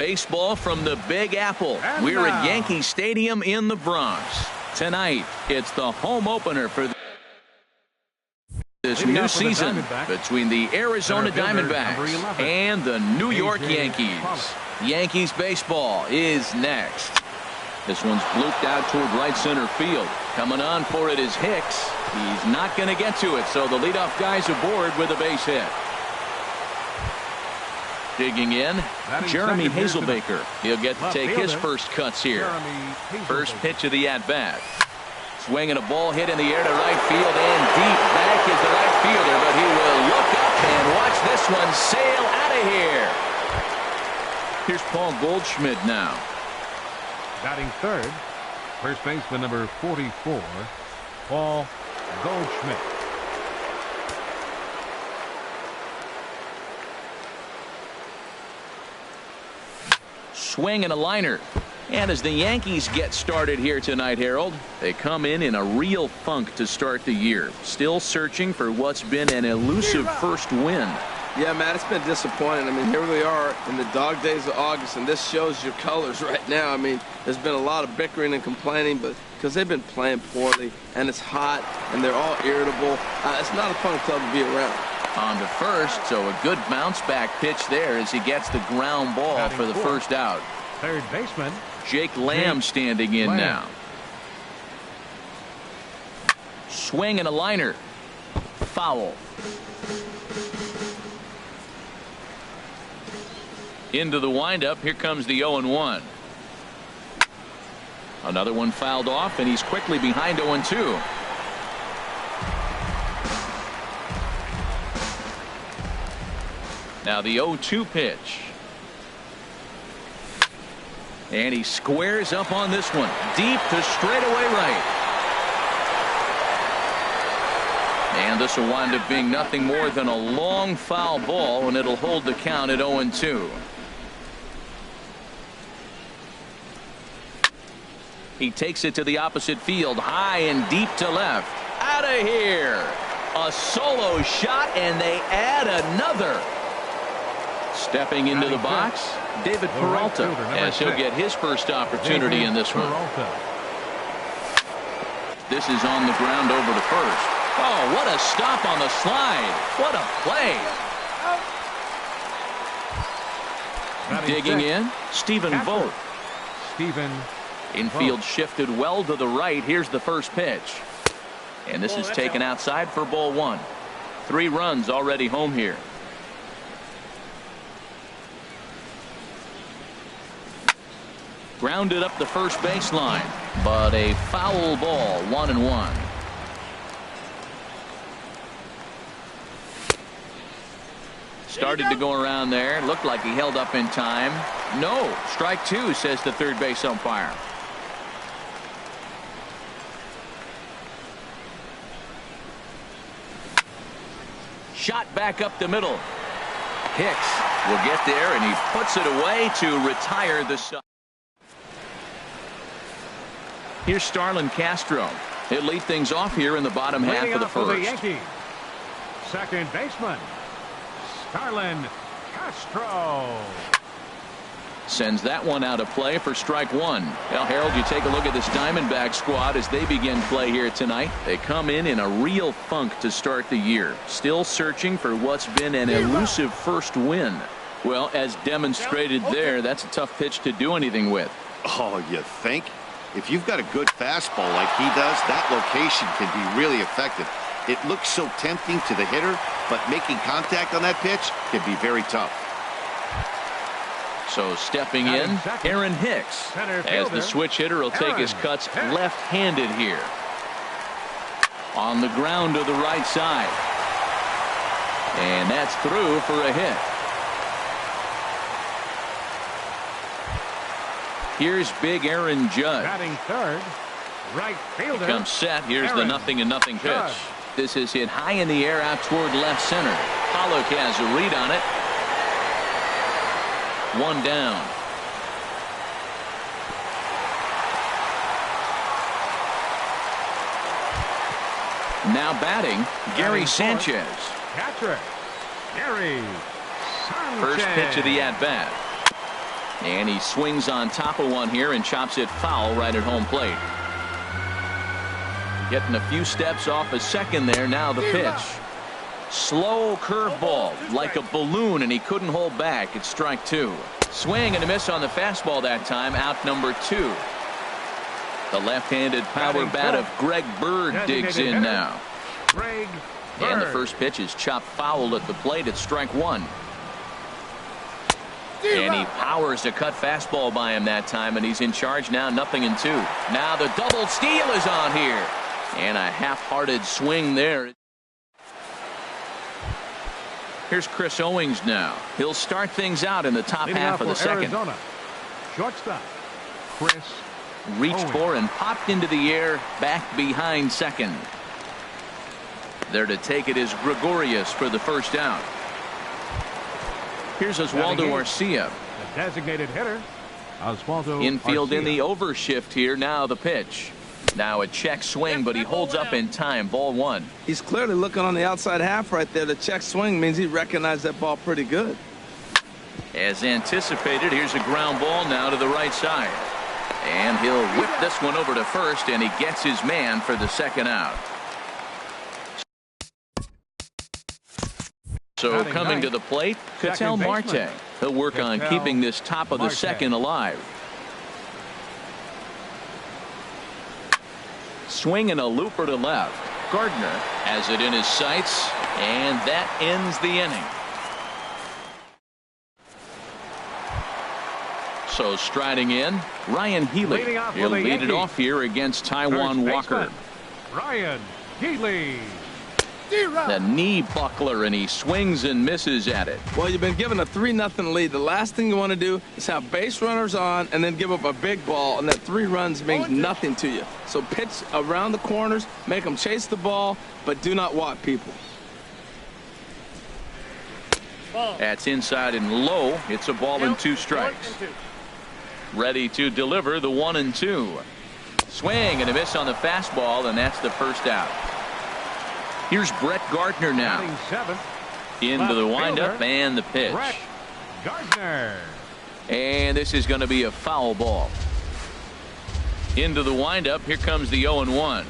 Baseball from the Big Apple. And We're now, at Yankee Stadium in the Bronx. Tonight, it's the home opener for this new season between the Arizona Diamondbacks and the New York Yankees. Yankees baseball is next. This one's blooped out toward right center field. Coming on for it is Hicks. He's not going to get to it, so the leadoff guy's aboard with a base hit. Digging in, Jeremy Hazelbaker. He'll get to take his first cuts here. First pitch of the at-bat. Swinging a ball hit in the air to right field, and deep back is the right fielder, but he will look up and watch this one sail out of here. Here's Paul Goldschmidt now. Batting third, first baseman number 44, Paul Goldschmidt. Swing and a liner. And as the Yankees get started here tonight, Harold, they come in a real funk to start the year. Still searching for what's been an elusive first win. Yeah, Matt, it's been disappointing. I mean, here we are in the dog days of August, and this shows your colors right now. I mean, there's been a lot of bickering and complaining, but because they've been playing poorly, and it's hot, and they're all irritable. It's not a fun club to be around. On to first, so a good bounce back pitch there as he gets the ground ball for the first out. Third baseman Jake Lamb standing in now. Swing and a liner. Foul. Into the windup. Here comes the 0-1. Another one fouled off, and he's quickly behind 0-2. Now the 0-2 pitch. And he squares up on this one. Deep to straightaway right. And this will wind up being nothing more than a long foul ball, and it'll hold the count at 0-2. He takes it to the opposite field, high and deep to left. Out of here. A solo shot, and they add another. Stepping into the box, David Peralta, as he'll get his first opportunity in this one. This is on the ground over to first. Oh, what a stop on the slide. What a play. Digging in, Stephen Vogt. Infield shifted well to the right. Here's the first pitch. And this is taken outside for ball one. 3 runs already home here. Grounded up the first baseline, but a foul ball, 1-1. Started to go around there. Looked like he held up in time. No, strike 2, says the third base umpire. Shot back up the middle. Hicks will get there, and he puts it away to retire the side. Here's Starlin Castro. He'll lead things off here in the bottom half of the first. For the Yankees, second baseman Starlin Castro. Sends that one out of play for strike 1. Now, Harold, you take a look at this Diamondback squad as they begin play here tonight. They come in a real funk to start the year. Still searching for what's been an elusive first win. Well, as demonstrated there, that's a tough pitch to do anything with. Oh, you think? If you've got a good fastball like he does, that location can be really effective. It looks so tempting to the hitter, but making contact on that pitch can be very tough. So stepping in, Aaron Hicks, as the switch hitter will take his cuts left-handed here. On the ground to the right side. And that's through for a hit. Here's big Aaron Judge. Batting third, right fielder. He comes set. Here's the 0-0 pitch. Judge. This is hit high in the air out toward left center. Pollock has a read on it. 1 down. Now batting, Gary Sanchez. Catcher, Gary Sanchez. First pitch of the at-bat. And he swings on top of one here and chops it foul right at home plate. Getting a few steps off a second there. Now the pitch. Slow curveball like a balloon, and he couldn't hold back. It's strike two. Swing and a miss on the fastball that time. Out number 2. The left-handed power bat of Greg Bird digs in now. Greg Bird. And the first pitch is chopped foul at the plate. It's strike 1. And he powers a cut fastball by him that time, and he's in charge now, 0-2. Now the double steal is on here. And a half-hearted swing there. Here's Chris Owings now. He'll start things out in the top half of the second. Arizona. Shortstop, Chris Reached Owings. for and popped into the air back behind second. There to take it is Gregorius for the first out. Here's Oswaldo Arcia. The designated hitter, Oswaldo Infield Arcia. in the overshift here. Now the pitch. Now a check swing, but he holds up in time. Ball 1. He's clearly looking on the outside half right there. The check swing means he recognized that ball pretty good. As anticipated, here's a ground ball now to the right side. And he'll whip this one over to first, and he gets his man for the second out. So coming to the plate, Ketel Marte. He'll work on keeping this top of the second alive. Swing and a looper to left. Gardner has it in his sights, and that ends the inning. So striding in, Ryan Healy. He'll lead it off here against Taijuan Walker. Ryan Healy. The knee buckler, and he swings and misses at it. Well, you've been given a 3-0 lead. The last thing you want to do is have base runners on and then give up a big ball, and that 3 runs means nothing to you. So pitch around the corners, make them chase the ball, but do not walk people. That's inside and low. It's a ball and 2 strikes. Ready to deliver the 1-2. Swing and a miss on the fastball, and that's the first out. Here's Brett Gardner now. Into the windup and the pitch. Brett Gardner. And this is going to be a foul ball. Into the windup. Here comes the 0-1.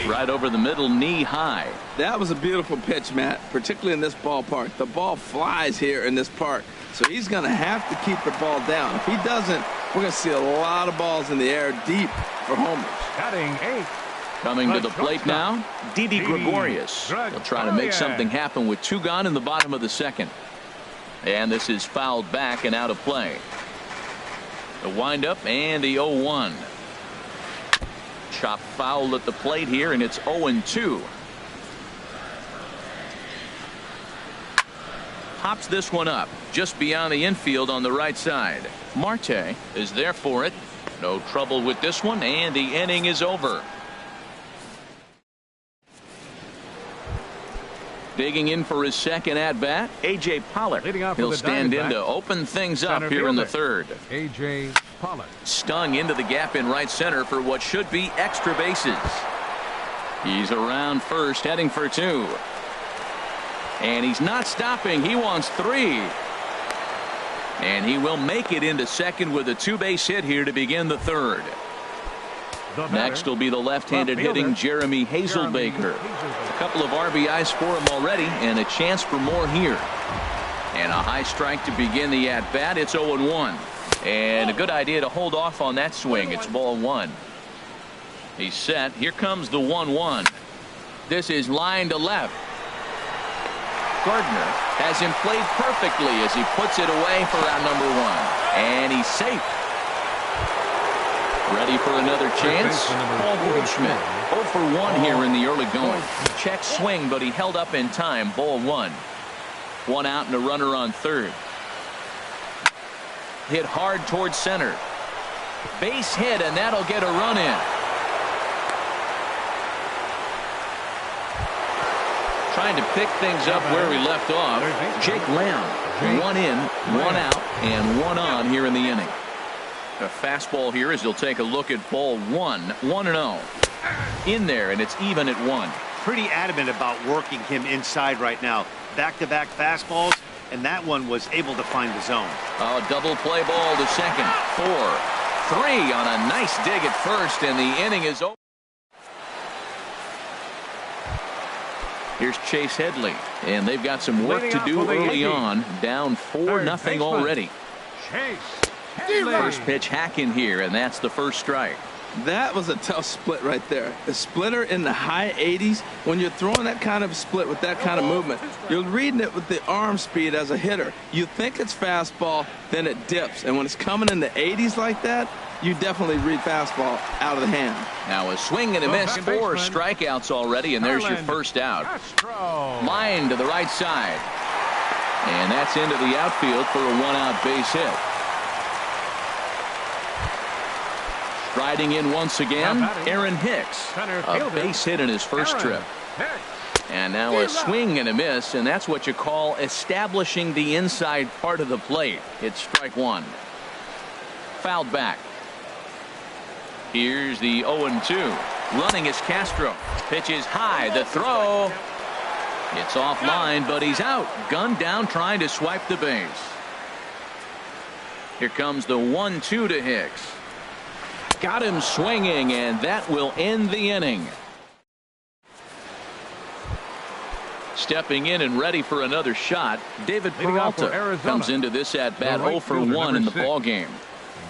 Right over the middle, knee high. That was a beautiful pitch, Matt, particularly in this ballpark. The ball flies here in this park, so he's going to have to keep the ball down. If he doesn't, we're going to see a lot of balls in the air deep for homers. Batting 8. Coming to the plate now, Didi Gregorius. He'll try to make something happen with 2 gone in the bottom of the second. And this is fouled back and out of play. The windup and the 0-1. Chop foul at the plate here, and it's 0-2. Pops this one up just beyond the infield on the right side. Marte is there for it. No trouble with this one, and the inning is over. Digging in for his second at-bat, A.J. Pollock. He'll stand in to open things up here in the third. A.J. Pollock. Stung into the gap in right center for what should be extra bases. He's around first, heading for 2. And he's not stopping. He wants 3. And he will make it into second with a 2-base hit here to begin the third. Next will be the left-handed hitting Jeremy Hazelbaker. A couple of RBIs for him already, and a chance for more here. And a high strike to begin the at-bat. It's 0-1. And a good idea to hold off on that swing. It's ball 1. He's set. Here comes the 1-1. This is line to left. Gardner has him played perfectly as he puts it away for out number 1. And he's safe. Ready for another chance? Paul Goldschmidt. 0 for 1 here in the early going. Check swing, but he held up in time. Ball 1. 1 out and a runner on third. Hit hard towards center. Base hit, and that'll get a run in. Trying to pick things up where we left off. Jake Lamb. 1 in, 1 out, and 1 on here in the inning. A fastball here as he'll take a look at ball 1. 1-0. In there, and it's even at 1. Pretty adamant about working him inside right now. Back-to-back fastballs, and that one was able to find the zone. Oh, double play ball to second. 4-3 on a nice dig at first, and the inning is over. Here's Chase Headley, and they've got some work to do early on. Down 4-0 already. Chase Headley. First pitch hack in here, and that's the first strike. That was a tough split right there. A splitter in the high 80s. When you're throwing that kind of split with that kind of movement, you're reading it with the arm speed as a hitter. You think it's fastball, then it dips. And when it's coming in the 80s like that, you definitely read fastball out of the hand. Now a swing and a miss. 4 strikeouts already, and there's your first out. Line to the right side. And that's into the outfield for a 1-out base hit. Striding in once again, Aaron Hicks. A base hit in his first trip. And now a swing and a miss, and that's what you call establishing the inside part of the plate. It's strike one. Fouled back. Here's the 0-2. Running is Castro. Pitch is high. The throw. It's offline, but he's out. Gunned down trying to swipe the base. Here comes the 1-2 to Hicks. Got him swinging, and that will end the inning. Stepping in and ready for another shot, David Peralta comes into this at bat 0 for 1 in the ball game.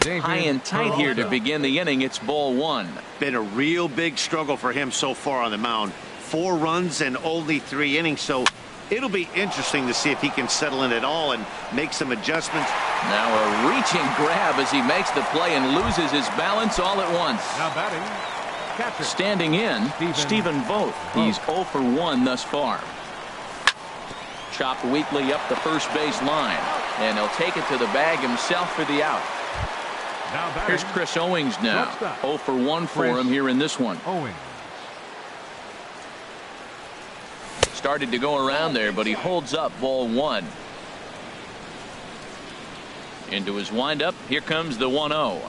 High and tight here to begin the inning. It's ball one. Been a real big struggle for him so far on the mound. 4 runs and only 3 innings, so it'll be interesting to see if he can settle in at all and make some adjustments. Now a reaching grab as he makes the play and loses his balance all at once. Now batting, catcher. Standing in, Stephen Vogt. He's 0 for 1 thus far. Chopped weakly up the first base line, and he'll take it to the bag himself for the out. Now batting, here's Chris Owings now. 0 for 1 for him here in this one. Owings. Started to go around there, but he holds up ball one. Into his windup. Here comes the 1-0.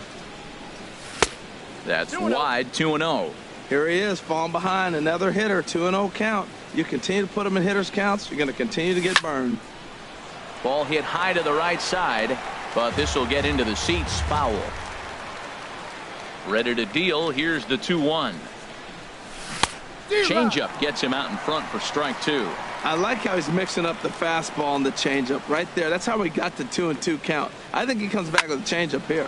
That's wide. 2-0. Here he is, falling behind. Another hitter. 2-0 count. You continue to put him in hitters counts, you're going to continue to get burned. Ball hit high to the right side, but this will get into the seats. Foul. Ready to deal. Here's the 2-1. Changeup gets him out in front for strike 2. I like how he's mixing up the fastball and the changeup right there. That's how we got the 2-2 count. I think he comes back with a changeup here.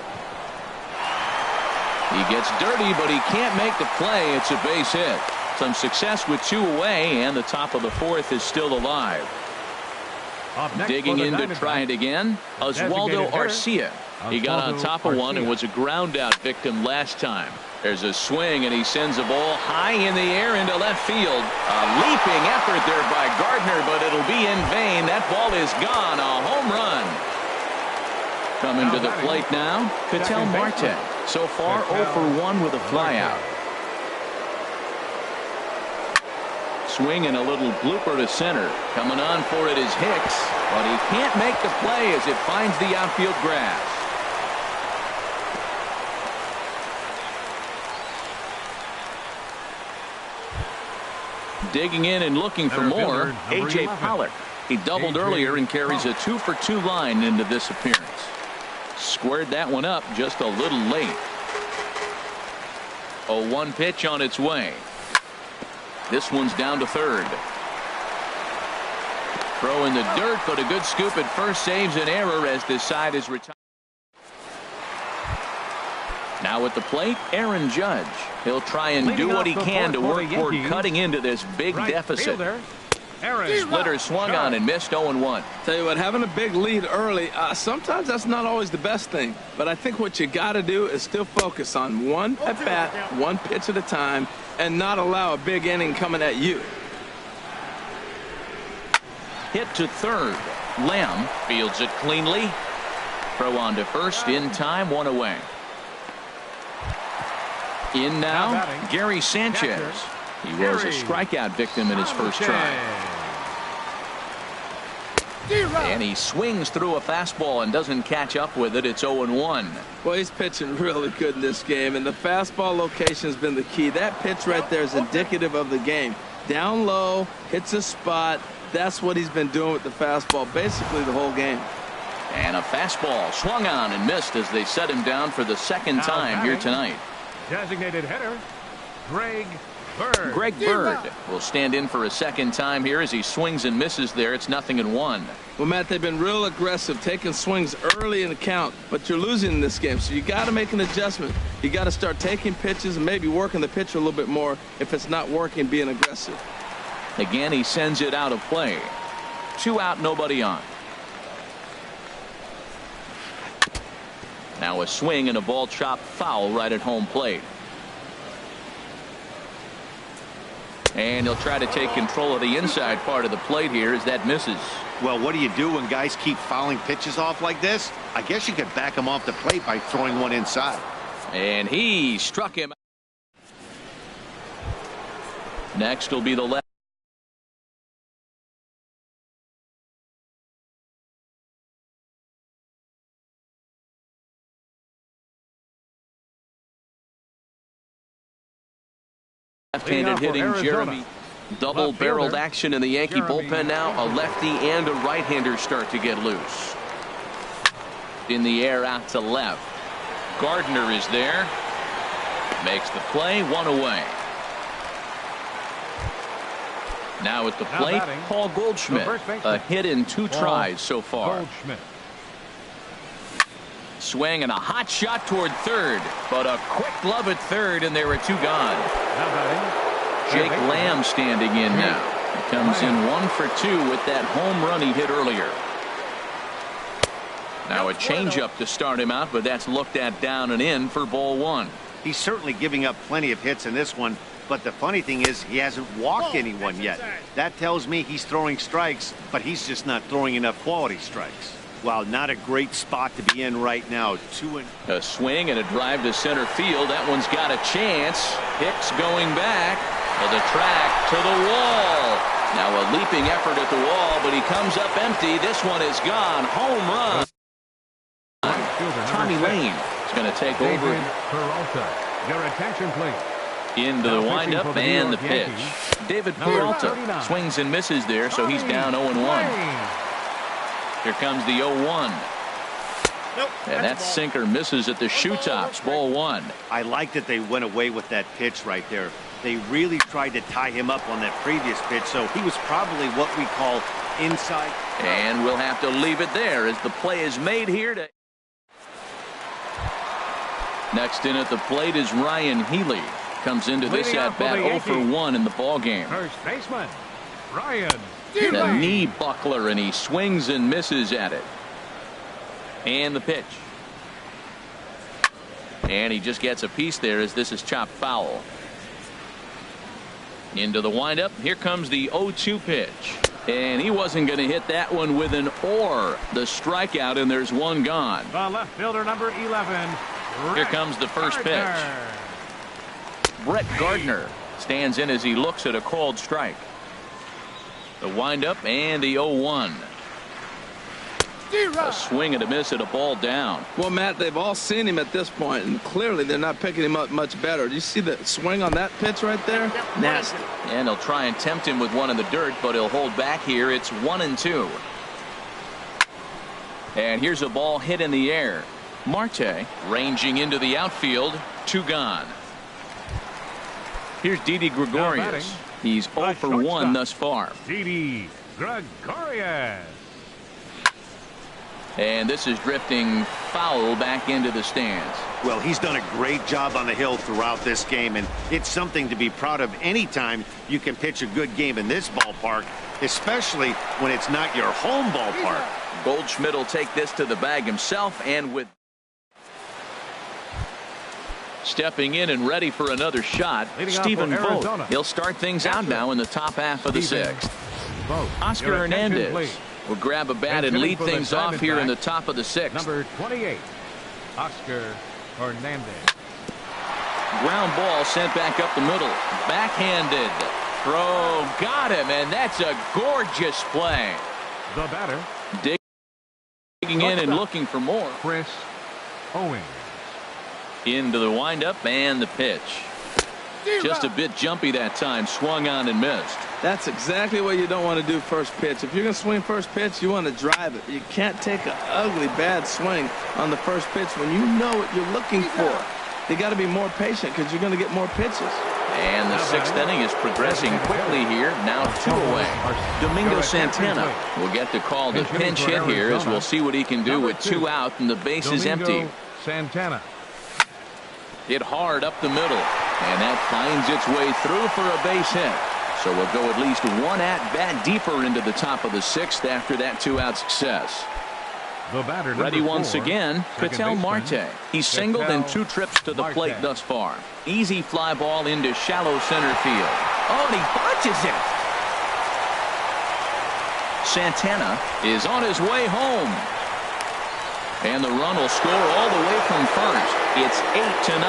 He gets dirty, but he can't make the play. It's a base hit. Some success with 2 away, and the top of the 4th is still alive. Digging in to try it again, Oswaldo Arcia. He got on top of one and was a ground out victim last time. There's a swing, and he sends a ball high in the air into left field. A leaping effort there by Gardner, but it'll be in vain. That ball is gone. A home run. Coming to the plate now, Ketel Marte. So far 0 for 1 with a flyout. Swing and a little blooper to center. Coming on for it is Hicks, but he can't make the play as it finds the outfield grass. Digging in and looking for more, A.J. Pollock. He doubled earlier and carries a 2 for 2 line into this appearance. Squared that one up just a little late. A 1 pitch on its way. This one's down to third. Throw in the dirt, but a good scoop at first saves an error as this side is retired. Now at the plate, Aaron Judge. He'll try and do what he can to work toward cutting into this big deficit. Splitter swung on and missed 0-1. Tell you what, having a big lead early, sometimes that's not always the best thing. But I think what you got to do is still focus on one at bat, 1 pitch at a time, and not allow a big inning coming at you. Hit to third. Lamb fields it cleanly. Throw on to first in time, 1 away. In now, Gary Sanchez. He was a strikeout victim in his first try. And he swings through a fastball and doesn't catch up with it. It's 0-1. Well, he's pitching really good in this game, and the fastball location has been the key. That pitch right there is indicative of the game. Down low, hits a spot, That's what he's been doing with the fastball basically the whole game. And a fastball swung on and missed as they set him down for the second time here tonight. Designated hitter, Greg Bird. Greg Bird will stand in for a second time here as he swings and misses there. It's 0-1. Well, Matt, they've been real aggressive, taking swings early in the count, but you're losing in this game, so you got to make an adjustment. You got to start taking pitches and maybe working the pitcher a little bit more if it's not working, being aggressive. Again, he sends it out of play. 2 out, nobody on. Now a swing and a ball chopped foul right at home plate. And he'll try to take control of the inside part of the plate here as that misses. Well, what do you do when guys keep fouling pitches off like this? I guess you could back him off the plate by throwing one inside. And he struck him. Next will be the left. Left-handed hitting Jeremy. Double-barreled action in the Yankee bullpen now. A lefty and a right-hander start to get loose. In the air out to left. Gardner is there. Makes the play, 1 away. Now at the plate, Paul Goldschmidt. A hit in 2 tries so far. Goldschmidt. Swing and a hot shot toward third, but a quick glove at third, and there are 2 gone. Jake Lamb standing in now. He comes in 1 for 2 with that home run he hit earlier. Now a changeup to start him out, but that's looked at down and in for ball 1. He's certainly giving up plenty of hits in this one, but the funny thing is he hasn't walked anyone yet. That tells me he's throwing strikes, but he's just not throwing enough quality strikes. Wow, not a great spot to be in right now. A swing and a drive to center field. That one's got a chance. Hicks going back to the track, to the wall. Now a leaping effort at the wall, but he comes up empty. This one is gone. Home run. Tommy Lane is going to take over. Peralta. Your attention, please. Into the windup and the pitch. David Peralta swings and misses there, so he's down 0-1. Here comes the 0-1. And that sinker misses at the shoe tops. Ball 1. I like that they went away with that pitch right there. They really tried to tie him up on that previous pitch, so he was probably what we call inside. And we'll have to leave it there as the play is made here. Next in at the plate is Ryan Healy. Comes into this at bat 0 for 1 in the ball game. First baseman Ryan. The knee buckler, and he swings and misses at it. And the pitch. And he just gets a piece there as this is chopped foul. Into the windup. Here comes the 0-2 pitch. And he wasn't going to hit that one with an or. The strikeout, and there's 1 gone. The left fielder, number 11. Here comes the first pitch. Brett Gardner stands in as he looks at a called strike. The windup and the 0-1. A swing and a miss at a ball down. Well, Matt, they've all seen him at this point, and clearly they're not picking him up much better. Do you see the swing on that pitch right there? Nasty. And they'll try and tempt him with one in the dirt, but he'll hold back here. It's 1-2. And here's a ball hit in the air. Marte ranging into the outfield. 2 gone. Here's Didi Gregorius. He's 0 for 1 thus far. Didi Gregorius. And this is drifting foul back into the stands. Well, he's done a great job on the hill throughout this game, and it's something to be proud of anytime you can pitch a good game in this ballpark, especially when it's not your home ballpark. Goldschmidt will take this to the bag himself, and with stepping in and ready for another shot, Stephen Vogt. He'll start things out now in the top half of the 6th. Oscar Hernandez will grab a bat and lead things off here in the top of the 6th. Number 28, Oscar Hernandez. Ground ball sent back up the middle. Backhanded. Throw. Got him, and that's a gorgeous play. The batter. Digging in and looking for more. Chris Owings. Into the windup and the pitch. Just a bit jumpy that time. Swung on and missed. That's exactly what you don't want to do first pitch. If you're going to swing first pitch, you want to drive it. You can't take an ugly, bad swing on the first pitch when you know what you're looking for. You got to be more patient because you're going to get more pitches. And the sixth inning is progressing quickly here. Now 2 away. Domingo Santana will get the call to pinch hit here as we'll see what he can do with 2 out and the base is empty. Santana. Hit hard up the middle. And that finds its way through for a base hit. So we'll go at least 1 at-bat deeper into the top of the 6th after that 2-out success. The batter, ready once 4, again, Ketel Marte. He's singled in 2 trips to the plate thus far. Easy fly ball into shallow center field. Oh, and he botches it. Santana is on his way home. And the run will score all the way from first. It's 8-0.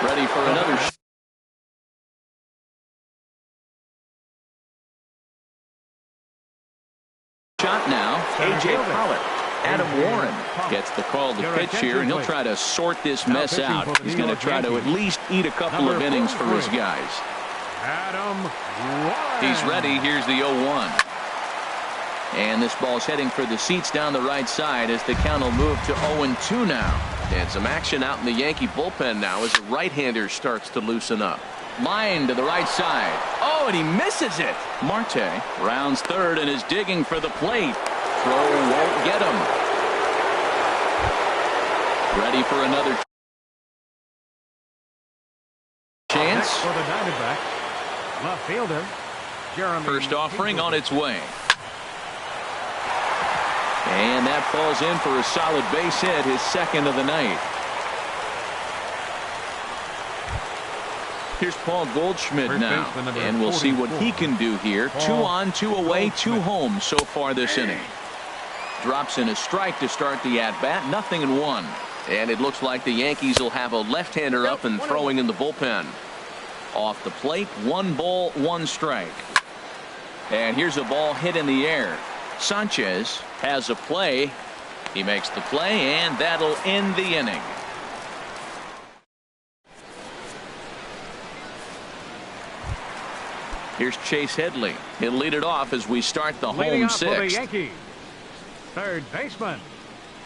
Ready for another shot now. A.J. Pollock. Adam Warren gets the call to pitch here, and he'll try to sort this mess out. He's going to try to at least eat a couple of innings for his guys. Adam Warren. He's ready. Here's the 0-1. And this ball's heading for the seats down the right side as the count will move to 0-2 now. And some action out in the Yankee bullpen now as the right-hander starts to loosen up. Line to the right side. Oh, and he misses it. Marte rounds third and is digging for the plate. Throw won't get him. Ready for another chance. For the Diamondbacks, left fielder Jeremy. First offering on its way. And that falls in for a solid base hit, his second of the night. Here's Paul Goldschmidt now, and we'll see what he can do here. 2 on, 2 away, 2 home so far this inning. Drops in a strike to start the at-bat, 0-1. And it looks like the Yankees will have a left-hander up and throwing in the bullpen. Off the plate, 1 ball, 1 strike. And here's a ball hit in the air. Sanchez has a play. He makes the play, and that'll end the inning. Here's Chase Headley. He'll lead it off as we start the home 6th. Third baseman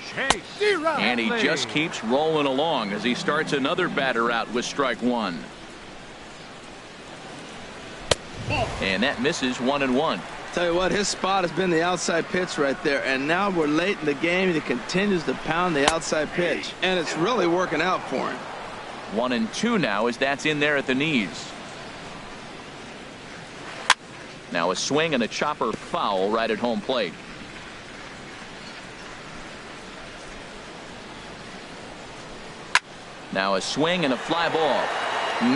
Chase. And he just keeps rolling along as he starts another batter out with strike 1. And that misses 1-1. Tell you what, his spot has been the outside pitch right there, and now we're late in the game. He continues to pound the outside pitch, and it's really working out for him. 1-2 now as that's in there at the knees. Now a swing and a chopper foul right at home plate. Now a swing and a fly ball.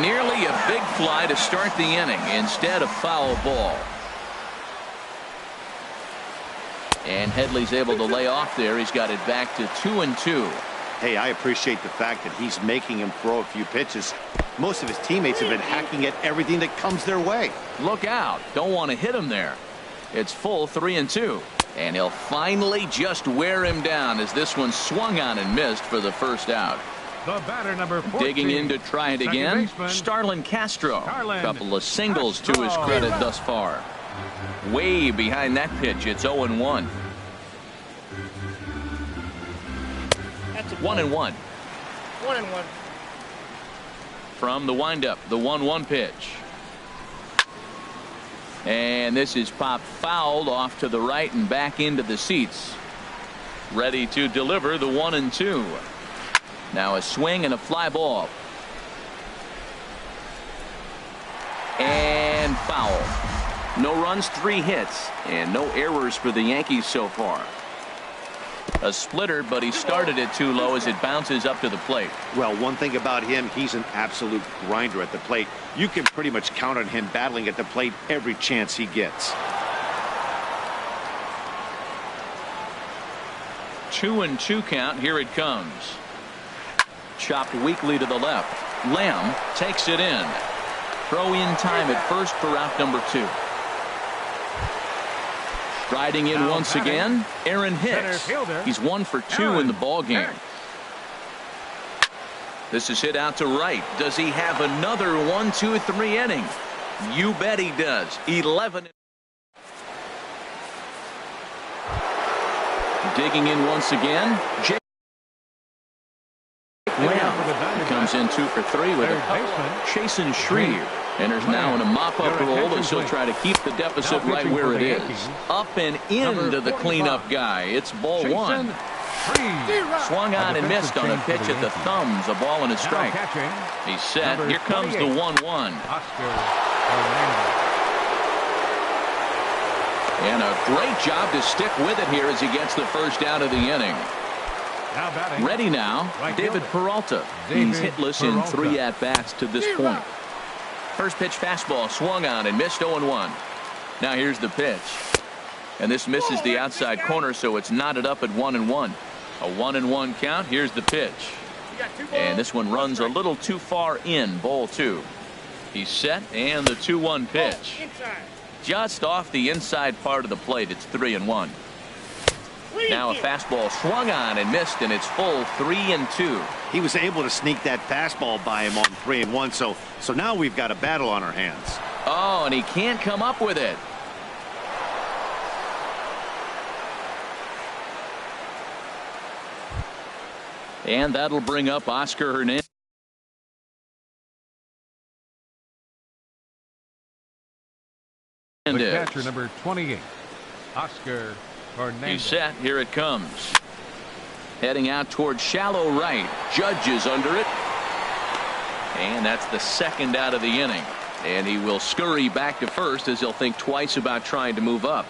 Nearly a big fly to start the inning. Instead, a foul ball. And Headley's able to lay off there. He's got it back to 2-2. Hey, I appreciate the fact that he's making him throw a few pitches. Most of his teammates have been hacking at everything that comes their way. Look out. Don't want to hit him there. It's full 3-2. And he'll finally just wear him down as this one swung on and missed for the first out. The batter, number 14, digging in to try it again. Starlin Castro. A couple of singles to his credit thus far. Way behind that pitch. It's 0-1. That's a 1-1. 1-1. From the windup, the 1-1 pitch. And this is popped fouled off to the right and back into the seats. Ready to deliver the 1-2. Now a swing and a fly ball. And foul. No runs, 3 hits, and no errors for the Yankees so far. A splitter, but he started it too low as it bounces up to the plate. Well, one thing about him, he's an absolute grinder at the plate. You can pretty much count on him battling at the plate every chance he gets. 2-2 count. Here it comes. Chopped weakly to the left. Lamb takes it in. Throw in time at first for out number 2. Striding in once again, Aaron Hicks. He's 1 for 2 in the ball game. This is hit out to right. Does he have another 1, 2, 3 inning? You bet he does. 11. Digging in once again. Jake Lamb comes in 2 for 3 with a Chasen Shreve enters now in a mop-up role as he'll try to keep the deficit right where it is. Up and into the cleanup guy. It's ball 1. Swung on and missed on a pitch at the thumbs. A ball and a strike. He's set. Here comes the 1-1. And a great job to stick with it here as he gets the first out of the inning. Ready now, David Peralta. He's hitless in 3 at-bats to this point. First pitch fastball swung on and missed 0-1. Now here's the pitch. And this misses the outside corner, so it's knotted up at 1-1. A 1-1 count. Here's the pitch. And this one runs a little too far in. Ball 2. He's set, and the 2-1 pitch. Just off the inside part of the plate. It's 3-1. Now a fastball swung on and missed, and it's full 3-2. He was able to sneak that fastball by him on 3-1, so now we've got a battle on our hands. Oh, and he can't come up with it. And that'll bring up Oscar Hernandez. The catcher, number 28, Oscar Hernandez. He's set. Here it comes. Heading out toward shallow right. Judge is under it. And that's the second out of the inning. And he will scurry back to first as he'll think twice about trying to move up.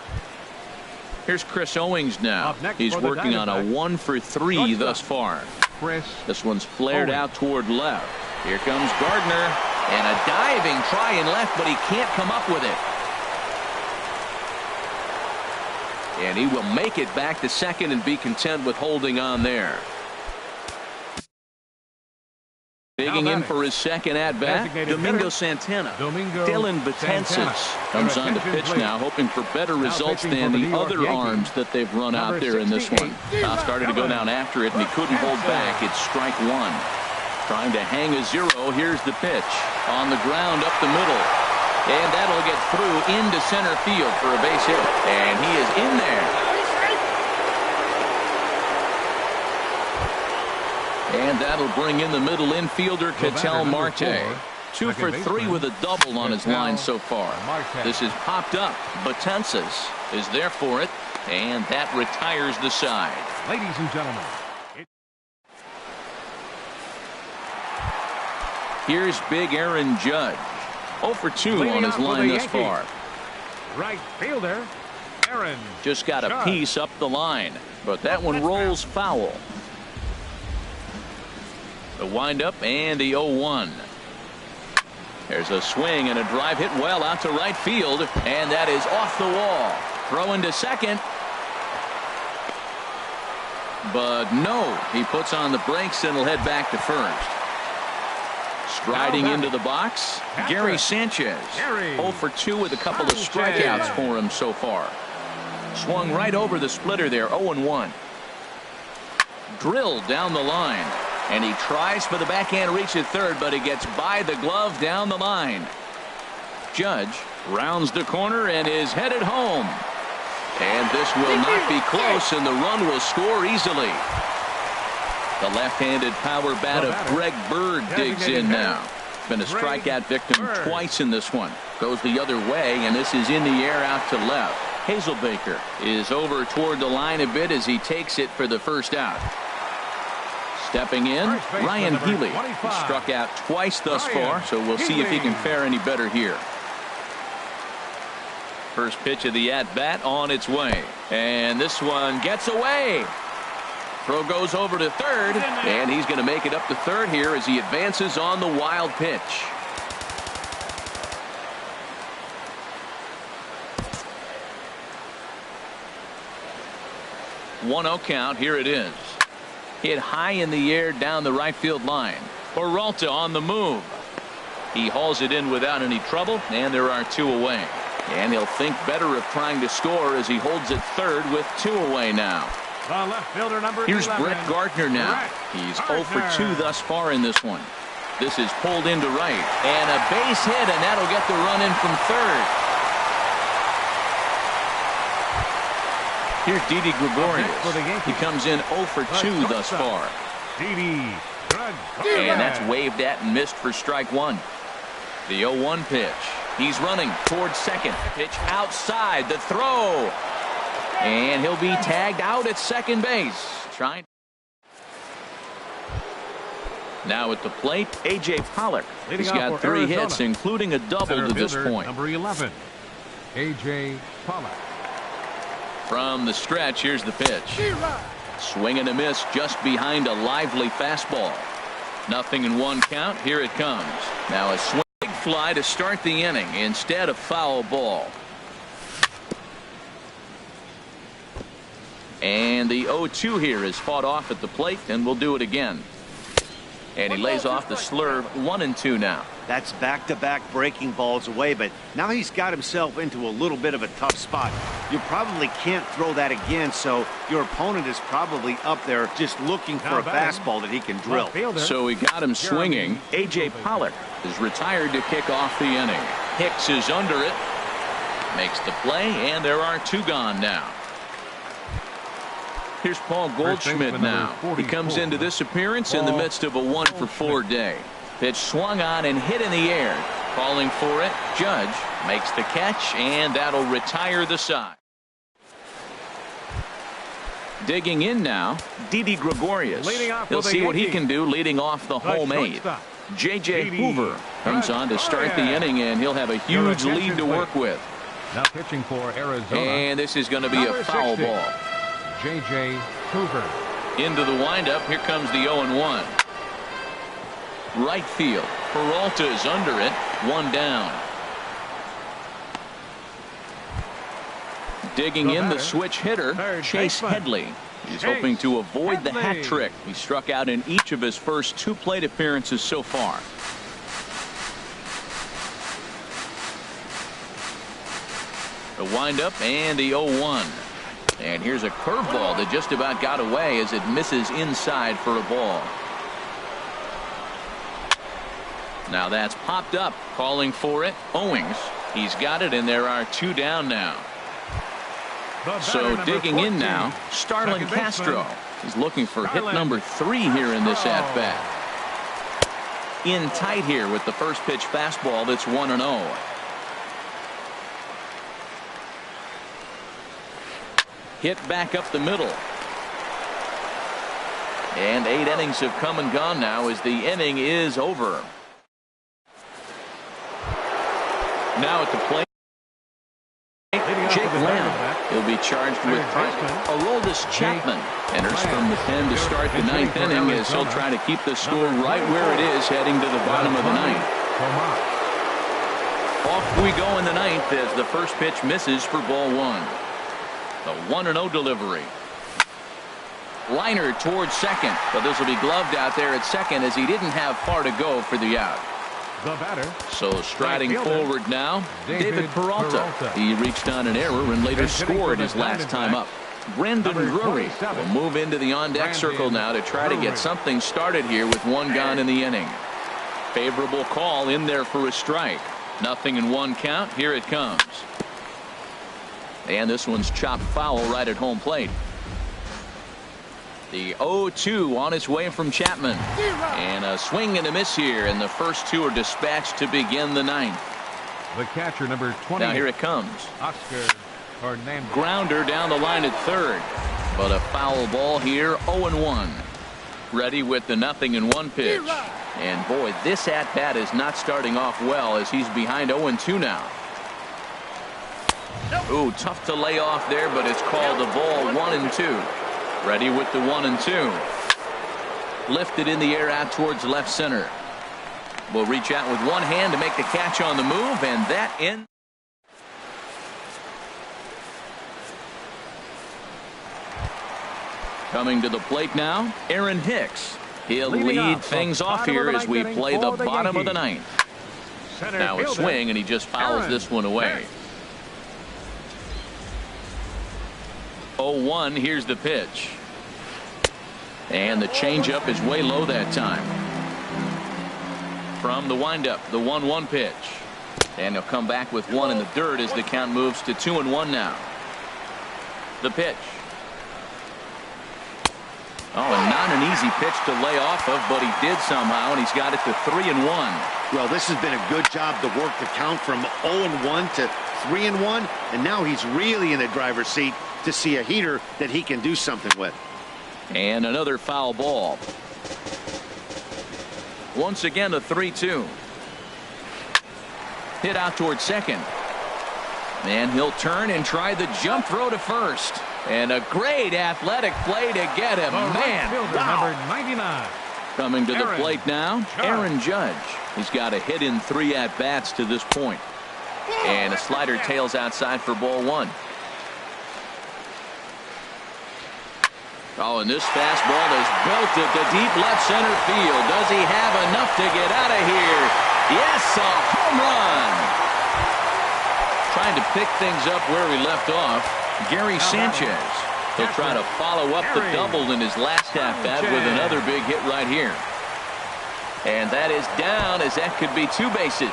Here's Chris Owings now. He's working on a 1 for 3 thus far. This one's flared out toward left. Here comes Gardner. And a diving try in left, but he can't come up with it. And he will make it back to second and be content with holding on there. Digging in for his second at-bat, Domingo Santana. Dylan Betances comes on to pitch now, hoping for better results than the other arms that they've run out there in this one. Now started to go down after it, and he couldn't hold back. It's strike 1. Trying to hang a 0. Here's the pitch. On the ground up the middle. And that'll get through into center field for a base hit. And he is in there. And that'll bring in the middle infielder, Ketel Marte. 2 for 3 with a double on his line so far. This is popped up. Betances is there for it. And that retires the side. Ladies and gentlemen. Here's big Aaron Judge. 0 for 2 on his line thus far. Right fielder, Aaron. Just got a piece up the line, but that one rolls foul. The windup and the 0-1. There's a swing and a drive hit well out to right field, and that is off the wall. Throw into second. But no, he puts on the brakes and will head back to first. Striding into the box, Gary Sanchez. 0 for 2 with a couple of strikeouts for him so far. Swung right over the splitter there, 0-1. Drilled down the line, and he tries for the backhand reach at third, but he gets by the glove down the line. Judge rounds the corner and is headed home. And this will not be close, and the run will score easily. The left-handed power bat of Greg Bird digs in now. Been a strikeout victim twice in this one. Goes the other way, and this is in the air out to left. Hazelbaker is over toward the line a bit as he takes it for the first out. Stepping in, Ryan Healy. He struck out twice thus far, so we'll see if he can fare any better here. First pitch of the at-bat on its way. And this one gets away. Throw goes over to third, and he's going to make it up to third here as he advances on the wild pitch. One-0 count. Here it is. Hit high in the air down the right field line. Peralta on the move. He hauls it in without any trouble, and there are 2 away. And he'll think better of trying to score as he holds it third with 2 away now. The left fielder, number Here's 11. Brett Gardner now. He's 0 for 2 thus far in this one. This is pulled into right. And a base hit, and that'll get the run in from third. Here's Didi Gregorius. He comes in 0 for 2 thus far. Didi Gregorius. And that's waved at and missed for strike one. The 0-1 pitch. He's running towards second. Pitch outside. The throw. And he'll be tagged out at second base. Trying. Now at the plate, A.J. Pollock. He's got 3 hits, including a double to this point. Number 11, A.J. Pollock. From the stretch, here's the pitch. Swing and a miss just behind a lively fastball. 0-1 count. Here it comes. Now a swing fly to start the inning instead of foul ball. And the 0-2 here is fought off at the plate, and we'll do it again. And he lays off the slurve. 1-2 now. That's back-to-back breaking balls away, but now he's got himself into a little bit of a tough spot. You probably can't throw that again, so your opponent is probably up there just looking for a fastball that he can drill. So he got him swinging. A.J. Pollock is retired to kick off the inning. Hicks is under it. Makes the play, and there are 2 gone now. Here's Paul Goldschmidt now. He comes into this appearance in the midst of a 1 for 4 day. Pitch swung on and hit in the air. Calling for it. Judge makes the catch, and that'll retire the side. Digging in now, Didi Gregorius. He'll see what he can do leading off the home 8. J.J. Hoover comes on to start the inning, and he'll have a huge lead to work with. Now pitching for Arizona. And this is going to be a foul ball. J.J. Hoover. Into the windup. Here comes the 0-1. Right field. Peralta is under it. 1 down. Digging in the switch hitter, Chase Headley. He's hoping to avoid the hat trick. He struck out in each of his first 2 plate appearances so far. The windup and the 0-1. And here's a curveball that just about got away as it misses inside for a ball. Now that's popped up. Calling for it. Owings. He's got it, and there are 2 down now. So digging in now, Starlin Castro. He's looking for hit number 3 here in this at-bat. In tight here with the first pitch fastball that's 1-0. Hit back up the middle. And 8 innings have come and gone now as the inning is over. Now at the plate, Jake Lamb. He'll be charged with Aroldis Chapman enters from the pen to start the 9th inning as he'll try to keep the score right where it is heading to the bottom of the 9th. Off we go in the 9th as the first pitch misses for ball 1. The 1-0 delivery. Liner towards second, but this will be gloved out there at second as he didn't have far to go for the out. The batter. So striding forward now, David Peralta. He reached on an error and later scored his last time up. Brendan Drury will move into the on-deck circle now to try to get something started here with 1 gone in the inning. Favorable call in there for a strike. 0-1 count. Here it comes. And this one's chopped foul right at home plate. The 0-2 on its way from Chapman. And a swing and a miss here, and the first 2 are dispatched to begin the 9th. The catcher, number 20. Now here it comes. Oscar Hernandez. Grounder down the line at third. But a foul ball here, 0-1. Ready with the 0-1 pitch. And boy, this at-bat is not starting off well as he's behind 0-2 now. Ooh, tough to lay off there, but it's called a ball. 1-2. Ready with the 1-2. Lifted in the air out towards left center. Will reach out with one hand to make the catch on the move, and that in. Coming to the plate now, Aaron Hicks. He'll lead things off here as we play the bottom of the 9th. Now a swing, and he just fouls this one away. 0-1, here's the pitch. And the changeup is way low that time. from the windup, the 1-1 pitch. And he'll come back with one in the dirt as the count moves to 2-1 now. The pitch. Oh, and not an easy pitch to lay off of, but he did somehow, and he's got it to 3-1. Well, this has been a good job to work the count from 0-1 to 3-1, and now he's really in the driver's seat to see a heater that he can do something with. And another foul ball. Once again, a 3-2. Hit out towards second. And he'll turn and try the jump throw to first. And a great athletic play to get him. Man, wow. Number 99. Coming to the Aaron plate now, Judge. Aaron Judge. He's got a hit in 3 at-bats to this point. And a slider tails outside for ball 1. Oh, and this fastball is belted to deep left center field. Does he have enough to get out of here? Yes, a home run. Trying to pick things up where we left off, Gary Sanchez. He'll try to follow up the double in his last at-bat with another big hit right here. And that is down, as that could be 2 bases.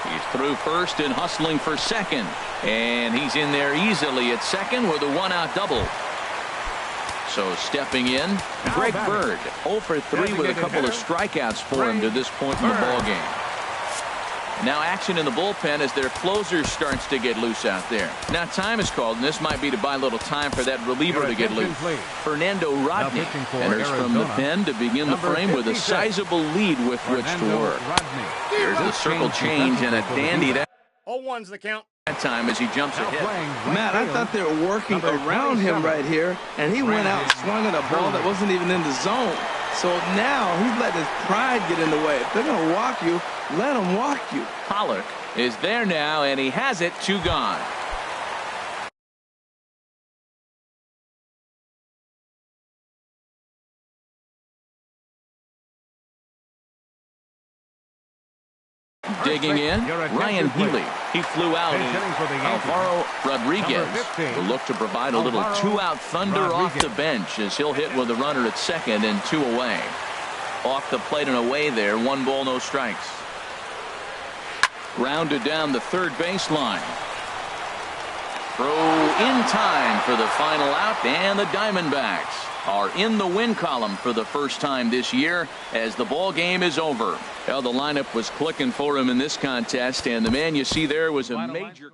He's through first and hustling for second. And he's in there easily at second with a 1-out double. So stepping in, Greg Bird, 0 for 3 with a couple of strikeouts for him to this point in the ballgame. Now action in the bullpen as their closer starts to get loose out there. Now time is called, and this might be to buy a little time for that reliever to get loose. Fernando Rodney enters from the pen to begin the frame with a sizable lead with which to work. Here's the circle change and a dandy that 0-1's the count. time as he jumps ahead. Matt, I thought they were working around him right here, and he went out swinging a ball that wasn't even in the zone. So now he's letting his pride get in the way. If they're going to walk you, let them walk you. Pollock is there now, and he has it, 2 gone. Digging in, Ryan Healy. He flew out. Alvaro Rodriguez will look to provide a little 2-out thunder off the bench as he'll hit with a runner at second and 2 away. Off the plate and away there, 1 ball, no strikes. Grounded down the third baseline. Throw in time for the final out, and the Diamondbacks are in the win column for the first time this year as the ball game is over. Well, the lineup was clicking for him in this contest, and the man you see there was a major